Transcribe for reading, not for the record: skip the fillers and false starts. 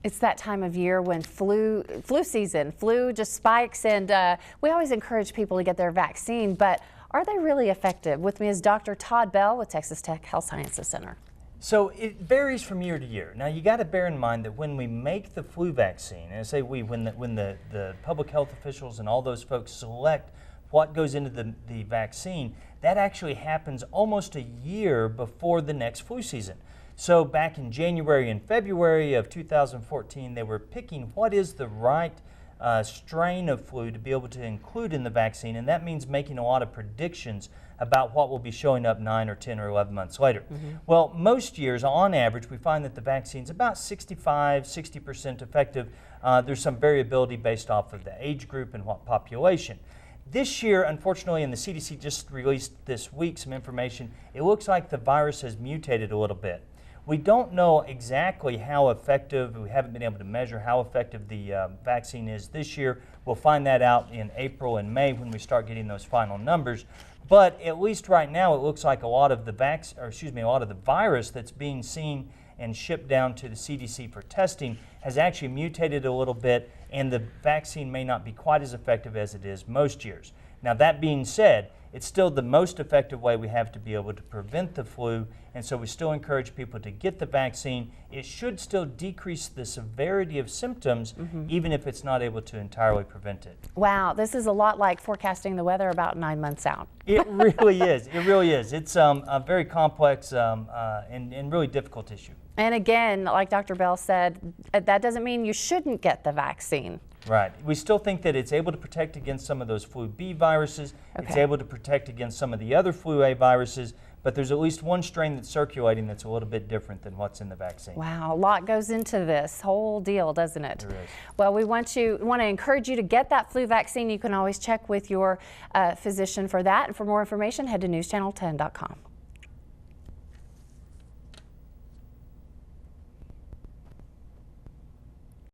It's that time of year when flu season, flu just spikes, and we always encourage people to get their vaccine, but are they really effective? With me is Dr. Todd Bell with Texas Tech Health Sciences Center. So it varies from year to year. Now you got to bear in mind that when we make the flu vaccine, and I say when the public health officials and all those folks select what goes into the vaccine, that actually happens almost a year before the next flu season. So back in January and February of 2014, they were picking what is the right strain of flu to be able to include in the vaccine, and that means making a lot of predictions about what will be showing up 9 or 10 or 11 months later. Well, most years, on average, we find that the vaccine's about 60% effective. There's some variability based off of the age group and what population. This year, unfortunately, and the CDC just released this week some information, it looks like the virus has mutated a little bit. We don't know exactly how effective, we haven't been able to measure how effective the vaccine is this year. We'll find that out in April and May when we start getting those final numbers. But at least right now, it looks like a lot of the virus that's being seen and shipped down to the CDC for testing has actually mutated a little bit, and the vaccine may not be quite as effective as it is most years. Now, that being said, it's still the most effective way we have to be able to prevent the flu, and so we still encourage people to get the vaccine. It should still decrease the severity of symptoms, even if it's not able to entirely prevent it. Wow, this is a lot like forecasting the weather about 9 months out. It really is. It really is. It's a very complex and really difficult issue. And again, like Dr. Bell said, that doesn't mean you shouldn't get the vaccine. Right. We still think that it's able to protect against some of those flu B viruses. Okay. It's able to protect against some of the other flu A viruses, but there's at least one strain that's circulating that's a little bit different than what's in the vaccine. Wow, a lot goes into this whole deal, doesn't it? There is. Well, we want to encourage you to get that flu vaccine. You can always check with your physician for that. And for more information, head to newschannel10.com.